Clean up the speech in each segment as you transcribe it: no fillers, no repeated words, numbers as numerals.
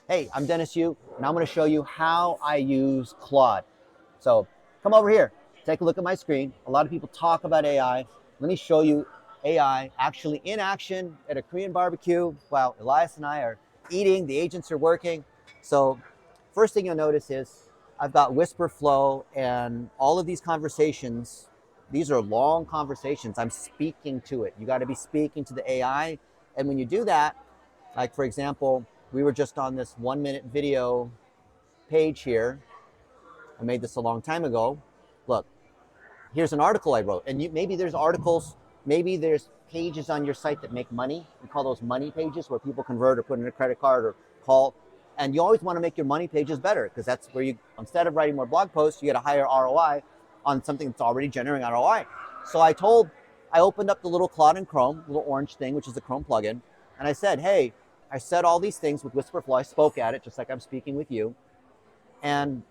Hey, I'm Dennis Yu, and I'm going to show you how I use Claude. So come over here, take a look at my screen. A lot of people talk about AI. Let me show you AI actually in action at a Korean barbecue while Elias and I are eating, the agents are working. So first thing you'll notice is I've got Wispr Flow and all of these conversations. These are long conversations. I'm speaking to it. You got to be speaking to the AI. And when you do that, like for example, we were just on this 1 minute video page here. I made this a long time ago. Look, here's an article I wrote. And maybe there's articles, maybe there's pages on your site that make money. We call those money pages where people convert or put in a credit card or call. And you always want to make your money pages better because that's where you, instead of writing more blog posts, you get a higher ROI on something that's already generating ROI. So I opened up the little Claude in Chrome, little orange thing, which is the Chrome plugin. And I said, hey, I said all these things with Wispr Flow. I spoke at it just like I'm speaking with you. And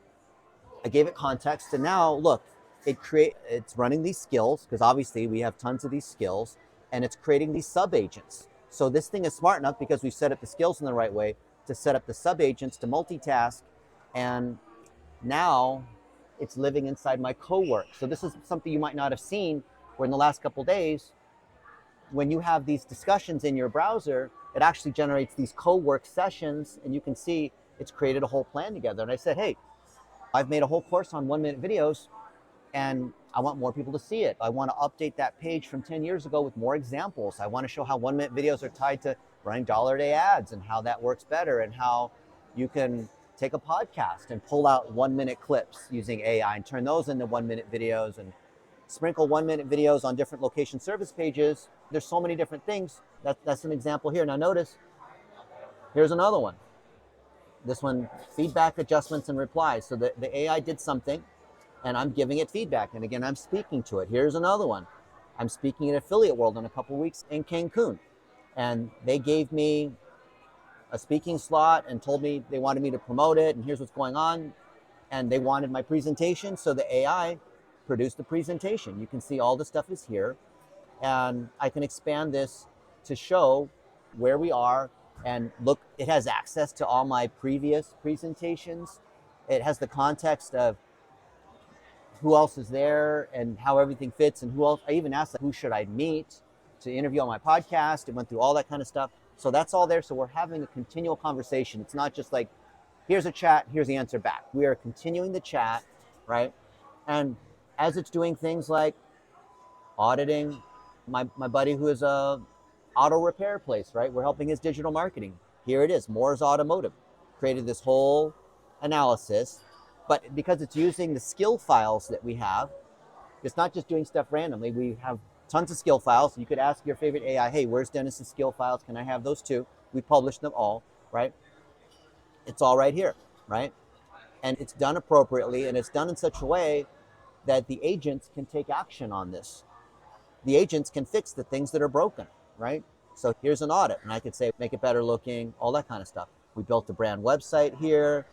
I gave it context. And now look, it's running these skills because obviously we have tons of these skills, and it's creating these sub agents. So this thing is smart enough because we've set up the skills in the right way to set up the sub agents to multitask. And now it's living inside my co-work. So this is something you might not have seen, where in the last couple of days, when you have these discussions in your browser, it actually generates these co-work sessions, and you can see it's created a whole plan together. And I said, hey, I've made a whole course on 1 minute videos, and I want more people to see it. I want to update that page from 10 years ago with more examples. I want to show how 1 minute videos are tied to running $1-a-day ads and how that works better, and how you can take a podcast and pull out 1 minute clips using AI and turn those into 1 minute videos, and sprinkle 1 minute videos on different location service pages. There's so many different things. That's an example here. Now notice, here's another one. This one, feedback, adjustments, and replies. So the AI did something, and I'm giving it feedback. And again, I'm speaking to it. Here's another one. I'm speaking at Affiliate World in a couple weeks in Cancun. And they gave me a speaking slot and told me they wanted me to promote it, and here's what's going on. And they wanted my presentation, so the AI produced the presentation. You can see all the stuff is here. And I can expand this to show where we are. And look, it has access to all my previous presentations. It has the context of who else is there and how everything fits, and who else. I even asked who should I meet to interview on my podcast. It went through all that kind of stuff. So that's all there. So we're having a continual conversation. It's not just like, here's a chat, here's the answer back. We are continuing the chat, right? And as it's doing things like auditing, my buddy who is a auto repair place, right? We're helping his digital marketing. Here it is, Mohr's Automotive. Created this whole analysis, but because it's using the skill files that we have, it's not just doing stuff randomly. We have tons of skill files. You could ask your favorite AI, hey, where's Dennis's skill files? Can I have those too? We publish them all, right? It's all right here, right? And it's done appropriately, and it's done in such a way that the agents can take action on this. The agents can fix the things that are broken, right? So here's an audit, and I could say, make it better looking, all that kind of stuff. We built a brand website here.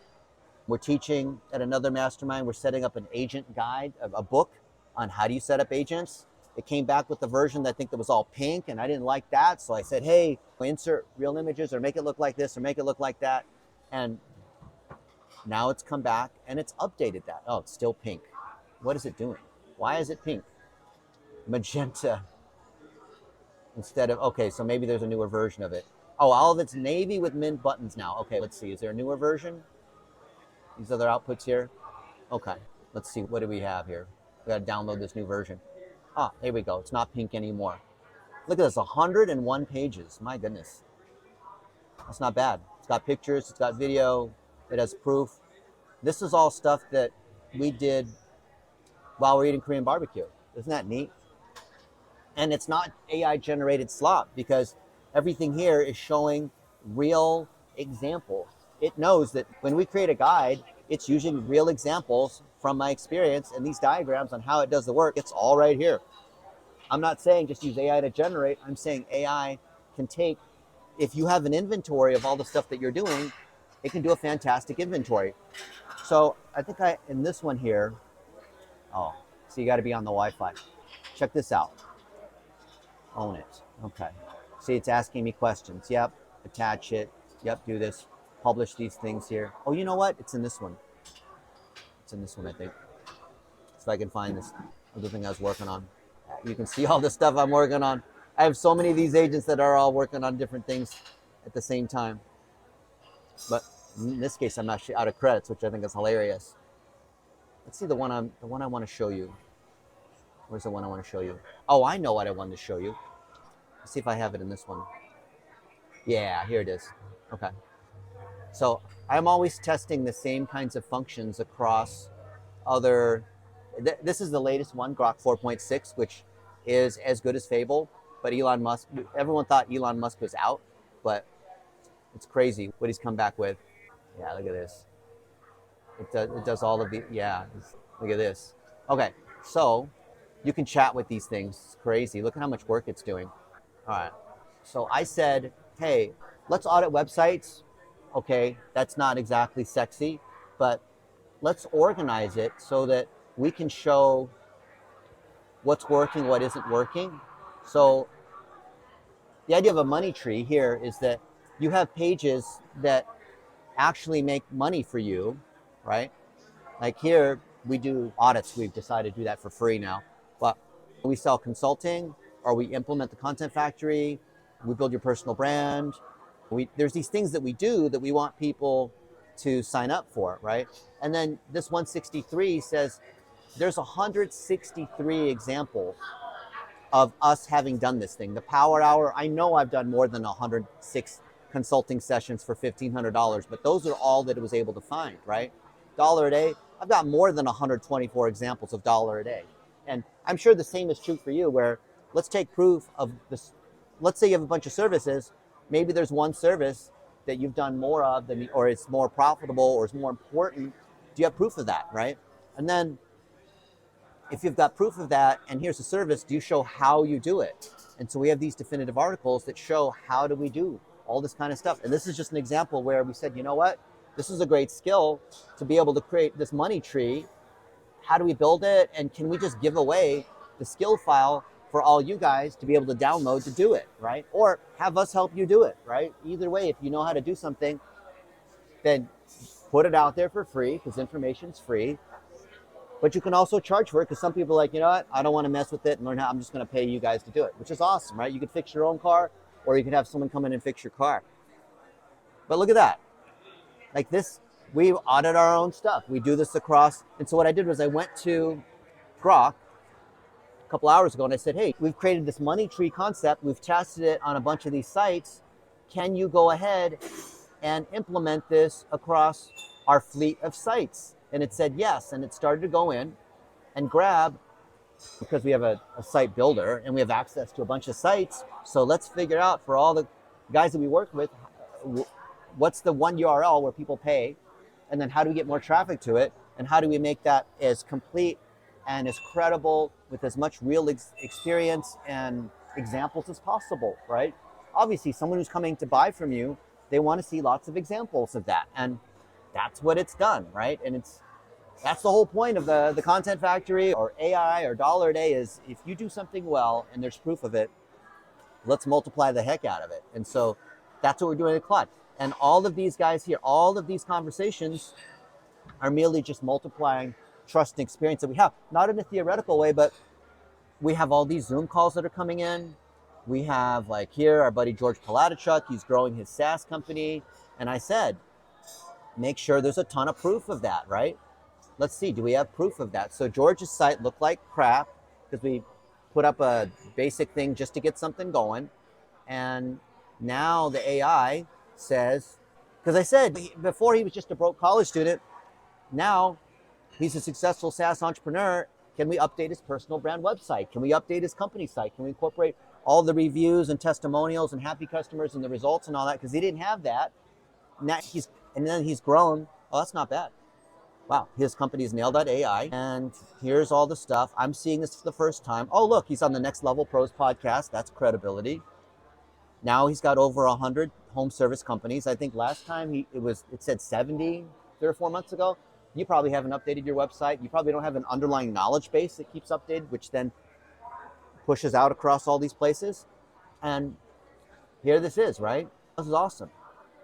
We're teaching at another mastermind. We're setting up an agent guide, a book on how do you set up agents. It came back with the version that I think that was all pink, and I didn't like that. So I said, hey, insert real images or make it look like this or make it look like that. And now it's come back and it's updated that. Oh, it's still pink. What is it doing? Why is it pink? Magenta instead of, okay, so maybe there's a newer version of it. Oh, all of it's navy with mint buttons now. Okay, let's see. Is there a newer version? These other outputs here. Okay, let's see. What do we have here? We got to download this new version. Ah, here we go. It's not pink anymore. Look at this, 101 pages. My goodness. That's not bad. It's got pictures, it's got video, it has proof. This is all stuff that we did while we're eating Korean barbecue. Isn't that neat? And it's not AI generated slop because everything here is showing real examples. It knows that when we create a guide, it's using real examples from my experience, and these diagrams on how it does the work, it's all right here. I'm not saying just use AI to generate. I'm saying AI can take, if you have an inventory of all the stuff that you're doing, it can do a fantastic inventory. So I think in this one here, oh, so you got to be on the Wi-Fi. Check this out. Own it. Okay. See, it's asking me questions. Yep. Attach it. Yep. Do this. publish these things here. Oh, you know what? It's in this one. It's in this one, I think. So if I can find this other thing I was working on. You can see all the stuff I'm working on. I have so many of these agents that are all working on different things at the same time. But in this case, I'm actually out of credits, which I think is hilarious. Let's see the one I want to show you. Where's the one I want to show you? Oh, I know what I wanted to show you. Let's see if I have it in this one. Yeah, here it is. Okay. So I'm always testing the same kinds of functions across other. This is the latest one, Grok 4.6, which is as good as Fable. But Elon Musk, everyone thought Elon Musk was out, but it's crazy what he's come back with. Yeah, look at this. It does all of the, yeah, look at this. Okay, so you can chat with these things. It's crazy. Look at how much work it's doing. All right. So I said, hey, let's audit websites. Okay, that's not exactly sexy, but let's organize it so that we can show what's working, what isn't working. So the idea of a money tree here is that you have pages that actually make money for you, right? Like here, we do audits. We've decided to do that for free now. But we sell consulting, or we implement the content factory, we build your personal brand. There's these things that we do that we want people to sign up for, right? And then this 163 says there's 163 examples of us having done this thing. The Power Hour, I know I've done more than 106 consulting sessions for $1,500, but those are all that it was able to find, right? Dollar a day, I've got more than 124 examples of dollar a day. And I'm sure the same is true for you, where let's take proof of this. Let's say you have a bunch of services. Maybe there's one service that you've done more of than, or it's more profitable or it's more important. Do you have proof of that, right? And then if you've got proof of that and here's the service, do you show how you do it? And so we have these definitive articles that show how do we do all this kind of stuff. And this is just an example where we said, you know what? This is a great skill to be able to create this money tree. How do we build it? And can we just give away the skill file for all you guys to be able to download to do it, right? Or have us help you do it, right? Either way, if you know how to do something, then put it out there for free because information's free. But you can also charge for it because some people are like, you know what? I don't want to mess with it and learn how. I'm just going to pay you guys to do it, which is awesome, right? You could fix your own car or you could have someone come in and fix your car. But look at that. Like this, we audit our own stuff. We do this across. And so what I did was I went to Grok a couple hours ago and I said, hey, we've created this money tree concept. We've tested it on a bunch of these sites. Can you go ahead and implement this across our fleet of sites? And it said yes. And it started to go in and grab, because we have a site builder and we have access to a bunch of sites. So let's figure out for all the guys that we work with, what's the one URL where people pay? And then how do we get more traffic to it? And how do we make that as complete and as credible with as much real experience and examples as possible, right? Obviously, someone who's coming to buy from you, they want to see lots of examples of that. And that's what it's done, right? And that's the whole point of the content factory or AI or dollar a day is if you do something well and there's proof of it, let's multiply the heck out of it. And so that's what we're doing at Claude. And all of these guys here, all of these conversations are merely just multiplying trust and experience that we have, not in a theoretical way, but we have all these Zoom calls that are coming in. We have like here, our buddy George Paladachuk, he's growing his SaaS company. And I said, make sure there's a ton of proof of that, right? Let's see, do we have proof of that? So George's site looked like crap because we put up a basic thing just to get something going. And now the AI says, because I said before he was just a broke college student, now he's a successful SaaS entrepreneur. Can we update his personal brand website? Can we update his company site? Can we incorporate all the reviews and testimonials and happy customers and the results and all that? Because he didn't have that. Now then he's grown. Oh, that's not bad. Wow, his company's nailed.ai, and here's all the stuff. I'm seeing this for the first time. Oh, look, he's on the Next Level Pros podcast. That's credibility. Now he's got over 100 home service companies. I think last time it said 70 3 or 4 months ago. You probably haven't updated your website. You probably don't have an underlying knowledge base that keeps updated, which then pushes out across all these places. And here this is, right? This is awesome.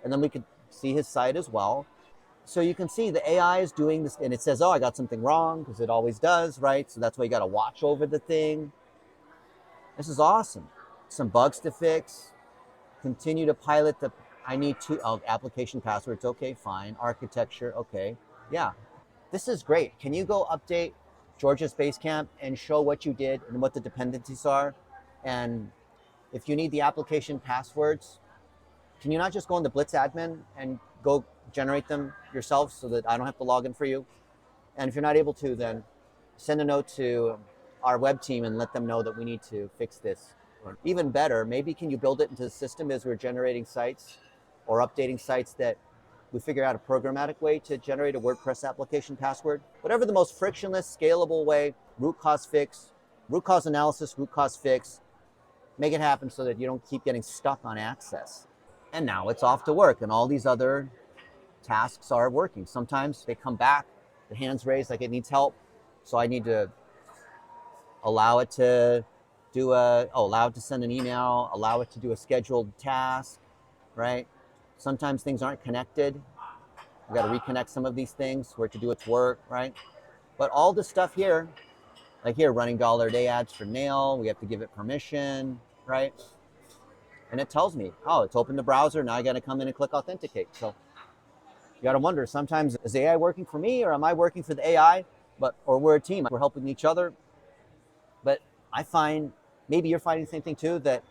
And then we could see his site as well. So you can see the AI is doing this, and it says, oh, I got something wrong, because it always does, right? So that's why you got to watch over the thing. This is awesome. Some bugs to fix. Continue to pilot the, I need to, application passwords, okay, fine. Architecture, okay. Yeah, this is great. Can you go update Georgia's Basecamp and show what you did and what the dependencies are? And if you need the application passwords, can you not just go into Blitz admin and go generate them yourself so that I don't have to log in for you? And if you're not able to, then send a note to our web team and let them know that we need to fix this. Or even better, maybe can you build it into the system as we're generating sites or updating sites, that we figure out a programmatic way to generate a WordPress application password? Whatever the most frictionless, scalable way, root cause fix, root cause analysis, root cause fix, make it happen so that you don't keep getting stuck on access. And now it's off to work, and all these other tasks are working. Sometimes they come back, the hand's raised like it needs help, so I need to allow it to do allow it to send an email, allow it to do a scheduled task, right? Sometimes things aren't connected. We got to reconnect some of these things for it to do its work, right? But all this stuff here, like here, running $1 ads for nail, we have to give it permission, right? And it tells me, oh, it's opened the browser, now I got to come in and click authenticate. So you got to wonder, sometimes is AI working for me, or am I working for the AI? Or we're a team, we're helping each other. But I find, maybe you're finding the same thing too, that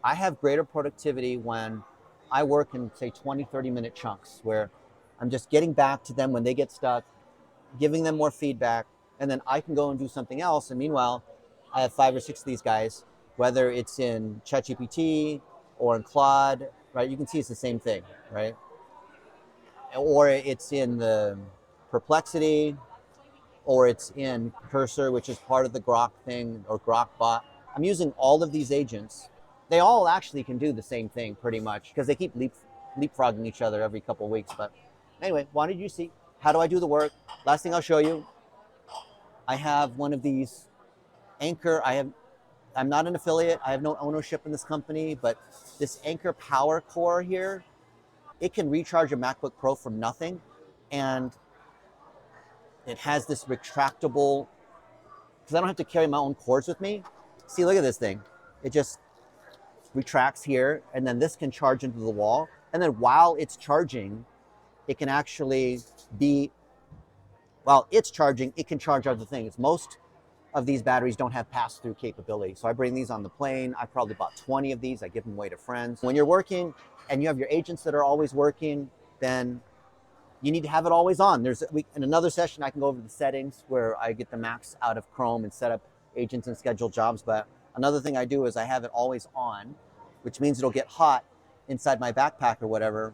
I have greater productivity when I work in, say, 20, 30-minute chunks, where I'm just getting back to them when they get stuck, giving them more feedback, and then I can go and do something else. And meanwhile, I have 5 or 6 of these guys, whether it's in ChatGPT or in Claude, right? You can see it's the same thing, right? Or it's in the Perplexity, or it's in Cursor, which is part of the Grok thing, or Grok bot. I'm using all of these agents. They all actually can do the same thing pretty much, because they keep leapfrogging each other every couple of weeks. But anyway, wanted you to see, how do I do the work? Last thing I'll show you, I have one of these Anchor. I'm not an affiliate. I have no ownership in this company, but this Anchor Power Core here, it can recharge a MacBook Pro from nothing. And it has this retractable, because I don't have to carry my own cords with me. See, look at this thing. It just retracts here, and then this can charge into the wall. And then while it's charging, it can actually be, while it's charging, it can charge other things. Most of these batteries don't have pass-through capability. So I bring these on the plane. I probably bought 20 of these. I give them away to friends. When you're working and you have your agents that are always working, then you need to have it always on. In another session, I can go over the settings where I get the max out of Chrome and set up agents and schedule jobs. But another thing I do is I have it always on, which means it'll get hot inside my backpack or whatever.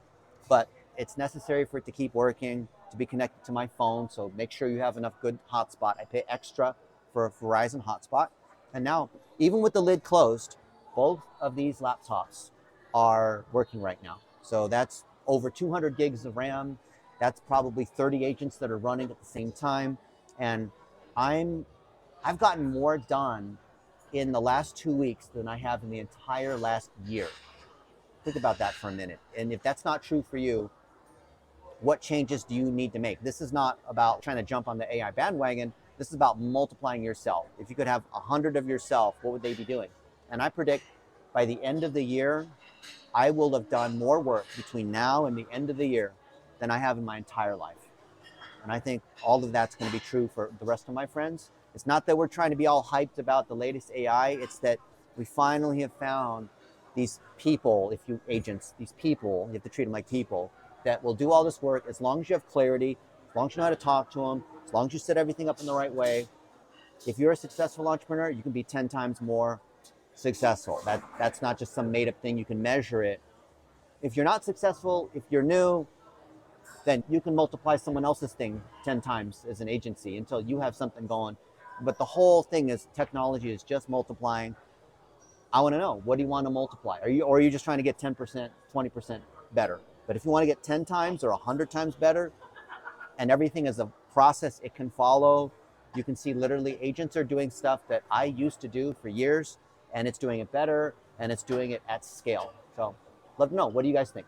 But it's necessary for it to keep working, to be connected to my phone. So make sure you have enough good hotspot. I pay extra for a Verizon hotspot. And now, even with the lid closed, both of these laptops are working right now. So that's over 200 gigs of RAM. That's probably 30 agents that are running at the same time. And I've gotten more done in the last 2 weeks than I have in the entire last year. Think about that for a minute. And if that's not true for you, what changes do you need to make? This is not about trying to jump on the AI bandwagon. This is about multiplying yourself. If you could have 100 of yourself, what would they be doing? And I predict by the end of the year, I will have done more work between now and the end of the year than I have in my entire life. And I think all of that's going to be true for the rest of my friends. It's not that we're trying to be all hyped about the latest AI. It's that we finally have found these people, these people, you have to treat them like people, that will do all this work as long as you have clarity, as long as you know how to talk to them, as long as you set everything up in the right way. If you're a successful entrepreneur, you can be 10 times more successful. That's not just some made up thing. You can measure it. If you're not successful, if you're new, then you can multiply someone else's thing 10 times as an agency until you have something going. But the whole thing is technology is just multiplying. I want to know, what do you want to multiply? Or are you just trying to get 10%, 20% better? But if you want to get 10 times or 100 times better, and everything is a process it can follow, you can see literally agents are doing stuff that I used to do for years, and it's doing it better, and it's doing it at scale. So let me know, what do you guys think?